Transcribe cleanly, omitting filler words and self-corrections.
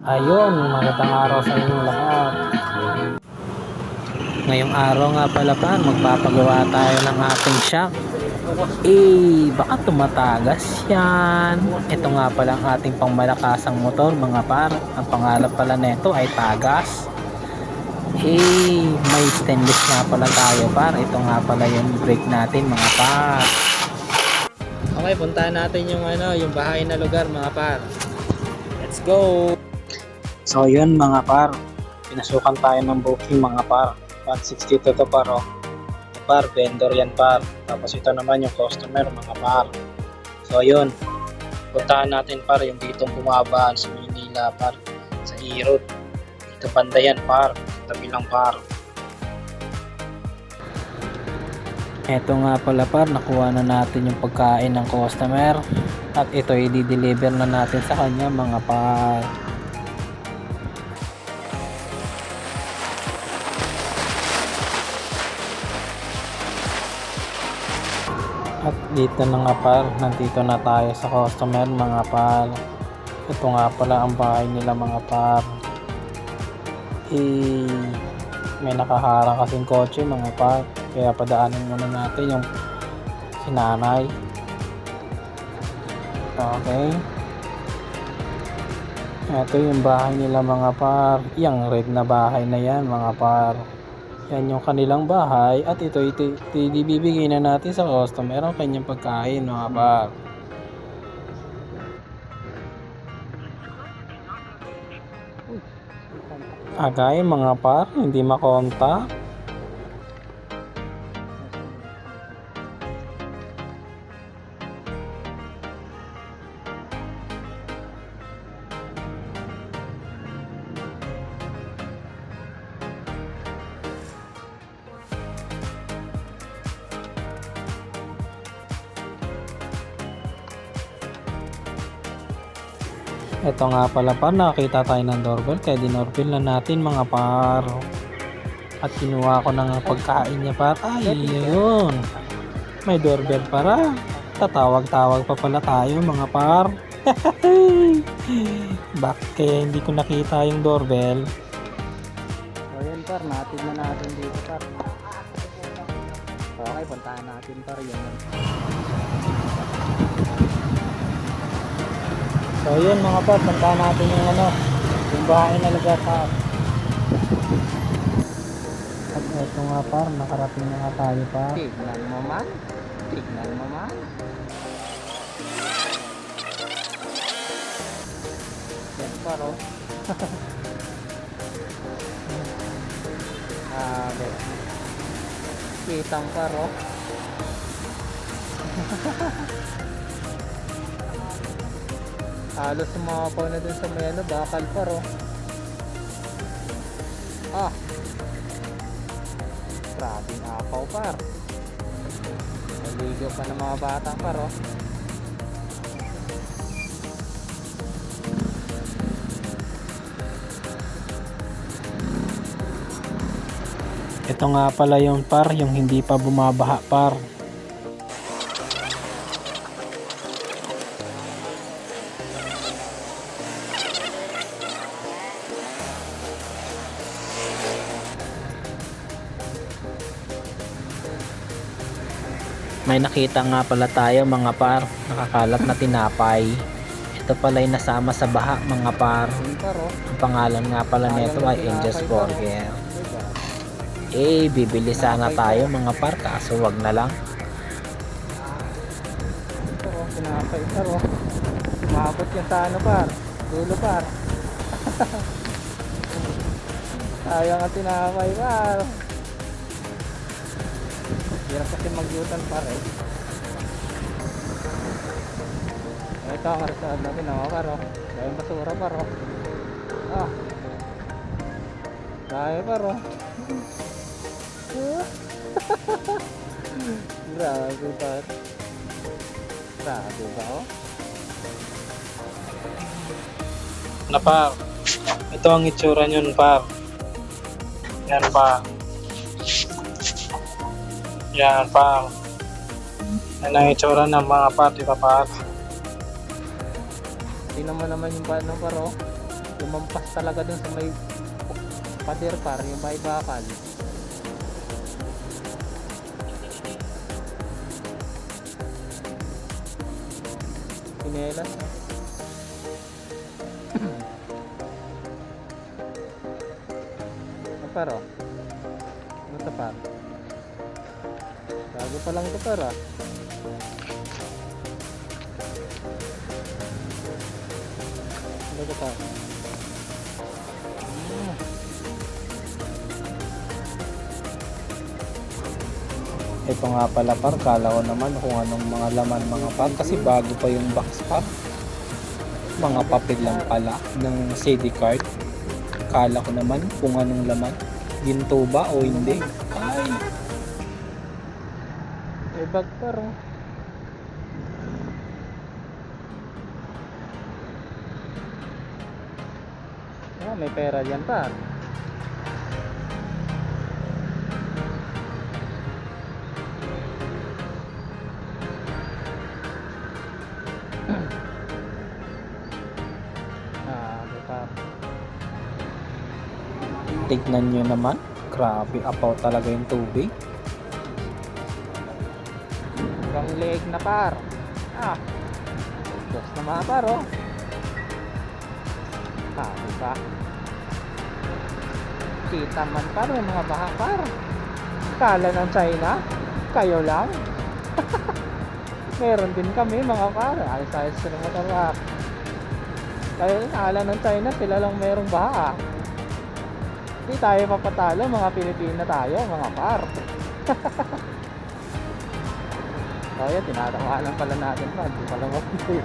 Ayun, magandang araw sa inyong lahat. Ngayong araw nga pala pa, magpapagawa tayo ng ating shock. Baka tumatagas yan. Ito nga pala ang ating pangmalakasang motor mga par. Ang pangalan pala nito ay tagas. May stainless nga pala tayo par. Ito nga pala yung brake natin mga par. Okay, puntahan natin yung bahay na lugar mga par. Let's go! So yun mga par, pinasukan tayo ng booking mga par. 160 to par oh. Par, vendor yan par. Tapos ito naman yung customer mga par. So yun, puntahan natin par yung ditong bumabaan sa Manila par. Sa E-Road. Dito banda yan par, tabi lang par. Eto nga pala par, nakuha na natin yung pagkain ng customer. At ito i-deliver na natin sa kanya mga par. At dito na nga par, nandito na tayo sa customer mga par. Ito nga pala ang bahay nila mga par. May nakaharang kasing kotse mga par. Kaya padaanin muna natin yung sinanay. Okay. Ito yung bahay nila mga par. Yung red na bahay na yan mga par. Yan yung kanilang bahay at ito ibibigay na natin sa customer ang kanyang pagkain mga par. Agay mga par, hindi makontak. Ito nga pala par, nakakita tayo ng doorbell kaya dinoorbell na natin mga par. At kinuha ko na nga pagkain niya par. Yun, may doorbell para. Tatawag-tawag pa pala tayo mga par. Bakit kaya hindi ko nakita yung doorbell? Ayan par, natin na natin dito par. Okay, puntahan natin par yun. So yun mga par, puntahan natin yung bahay na lugar par. At eto nga par, nakarating na nga tayo par. Tignan mo man. Yan par oh. Kitang par oh. Halos sumapaw na dun sa may bakal par oh. Grabing apaw par. Naligo pa ng mga batang par oh. Ito nga pala yung par, yung hindi pa bumabaha par. May nakita nga pala tayo mga par, nakakalat na tinapay. Ito pala ay nasama sa baha mga par. Ang pangalan nga pala nito ay Angel's Burger. Bibili sana tayo mga par, kaso wag na lang. Tinapay par oh. Umabot yan sa par, dulo par. Sayang ang tinapay par. Hirap kasi mag-yutan par eh. Ito ang result natin mga par oh. Dahil basura par oh. Dahil par oh. Grabe par. Grabe ba oh. Na par, ito ang itsura nyon par. Yan par. Yan par. Yan ang itsura ng mga par, diba par? Tingnan mo naman yung paano par oh. lumampas talaga dun sa may pader par, yung may bakal. Pinelas, no? Par, oh. Ano to, par? Bago pa lang ito, par, ah. Ano to, par? Ito nga pala par, kala ko naman kung anong mga laman mga par, kasi bago pa yung box par. Mga papel lang pala ng CD card. Kala ko naman kung anong laman. Ginto ba o hindi? Ay! May bag, par, oh. Ah, may pera dyan, par. May par. Tignan nyo naman. Grabe, apaw talaga yung tubig. Hanggang leeg na, par. Diyos na mga par, oh. Diba? Kita man, par, may mga baha, par. Kala ng China, kayo lang. Meron din kami mga par. Ayos-ayos ko ng motor. Kaya kala ng China, sila lang merong baha. Hindi tayo papatalo, mga Pilipina tayo, mga par. Kaya tinatawanan pala natin pa, hindi pala mapipil.